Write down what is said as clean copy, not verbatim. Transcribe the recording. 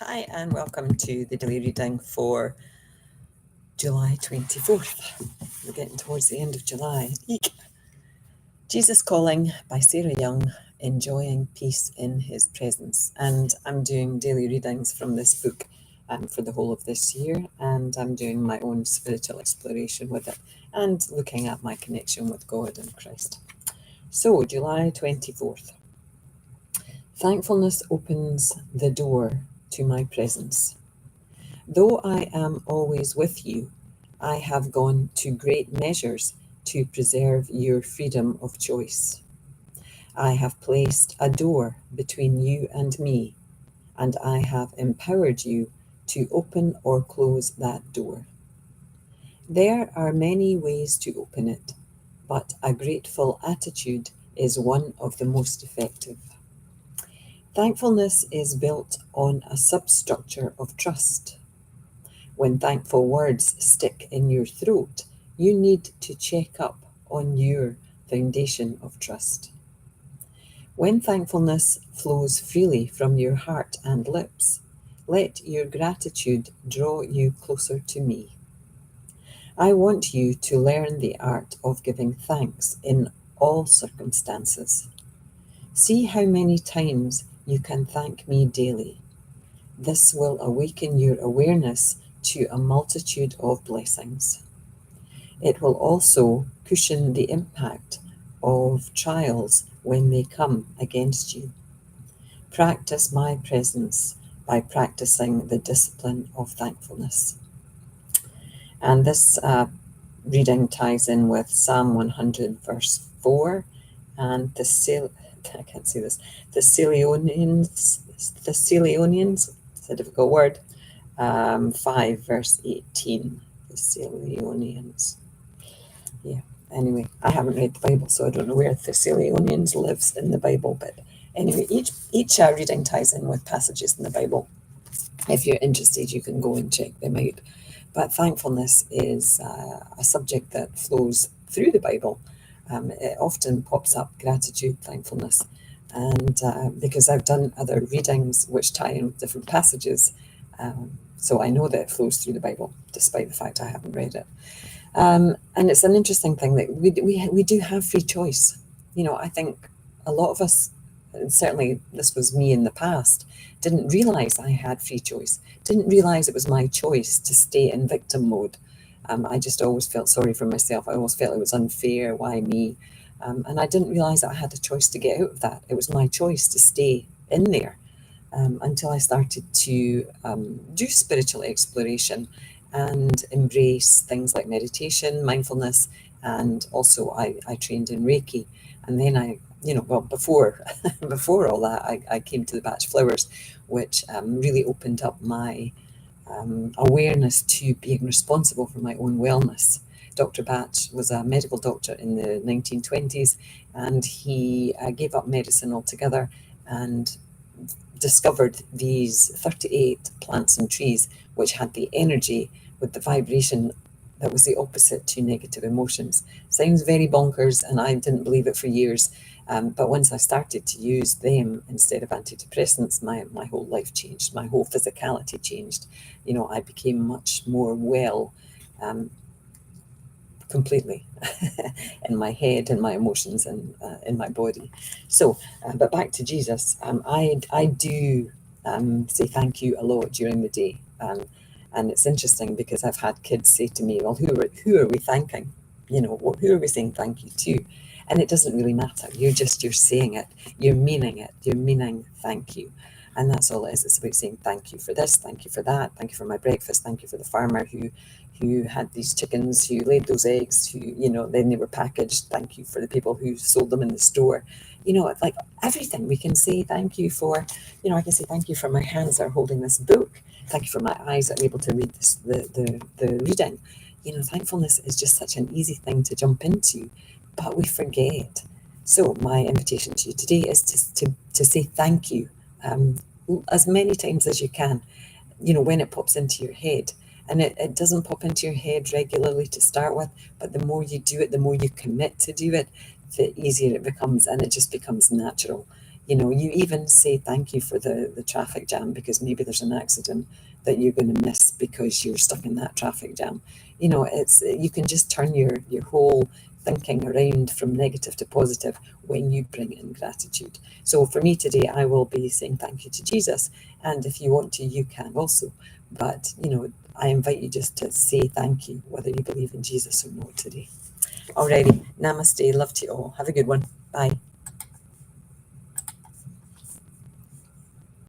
Hi, and welcome to the daily reading for July 24th. We're getting towards the end of July. Eek. Jesus Calling by Sarah Young, Enjoying Peace in His Presence. And I'm doing daily readings from this book for the whole of this year, and I'm doing my own spiritual exploration with it and looking at my connection with God and Christ. So, July 24th. Thankfulness opens the door to my presence. Though I am always with you, I have gone to great measures to preserve your freedom of choice. I have placed a door between you and me, and I have empowered you to open or close that door. There are many ways to open it, but a grateful attitude is one of the most effective. Thankfulness is built on a substructure of trust. When thankful words stick in your throat, you need to check up on your foundation of trust. When thankfulness flows freely from your heart and lips, let your gratitude draw you closer to me. I want you to learn the art of giving thanks in all circumstances. See how many times you can thank me daily. This will awaken your awareness to a multitude of blessings. It will also cushion the impact of trials when they come against you. Practice my presence by practicing the discipline of thankfulness. And this reading ties in with Psalm 100, verse 4, and I can't see this, Thessalonians, it's a difficult word, 5, verse 18, Thessalonians. Yeah, anyway, I haven't read the Bible, so I don't know where Thessalonians lives in the Bible, but anyway, each reading ties in with passages in the Bible. If you're interested, you can go and check them out. But thankfulness is a subject that flows through the Bible. It often pops up, gratitude, thankfulness. And because I've done other readings which tie in with different passages, so I know that it flows through the Bible, despite the fact I haven't read it. And it's an interesting thing that we do have free choice. You know, I think a lot of us, and certainly this was me in the past, didn't realize I had free choice, didn't realize it was my choice to stay in victim mode. I just always felt sorry for myself. I always felt it was unfair. Why me? And I didn't realize that I had a choice to get out of that. It was my choice to stay in there until I started to do spiritual exploration and embrace things like meditation, mindfulness, and also I trained in Reiki. And then before before all that, I came to the Bach Flowers, which really opened up my awareness to being responsible for my own wellness. Dr. Bach was a medical doctor in the 1920s, and he gave up medicine altogether and discovered these 38 plants and trees which had the energy with the vibration that was the opposite to negative emotions. Sounds very bonkers, and I didn't believe it for years. But once I started to use them instead of antidepressants, my whole life changed. My whole physicality changed. You know, I became much more well, completely, in my head and my emotions and in my body. So, but back to Jesus. I do say thank you a lot during the day. And it's interesting because I've had kids say to me, well, who are we thanking? You know, who are we saying thank you to? And it doesn't really matter. You're saying it. You're meaning it. You're meaning thank you. And that's all it is. It's about saying thank you for this, thank you for that, thank you for my breakfast, thank you for the farmer who had these chickens, who laid those eggs, who, you know, then they were packaged. Thank you for the people who sold them in the store. You know, it's like everything we can say thank you for. You know, I can say thank you for my hands that are holding this book. Thank you for my eyes that are able to read this, the reading. You know, thankfulness is just such an easy thing to jump into, but we forget. So my invitation to you today is to say thank you as many times as you can, you know, when it pops into your head. And it doesn't pop into your head regularly to start with, but the more you do it, the more you commit to do it, the easier it becomes, and it just becomes natural. You even say thank you for the traffic jam, because maybe there's an accident that you're going to miss because you're stuck in that traffic jam. You can just turn your whole thinking around from negative to positive when you bring in gratitude. So for me today, I will be saying thank you to Jesus. And if you want to, you can also. But, I invite you just to say thank you, whether you believe in Jesus or not today. Alrighty. Namaste. Love to you all. Have a good one. Bye.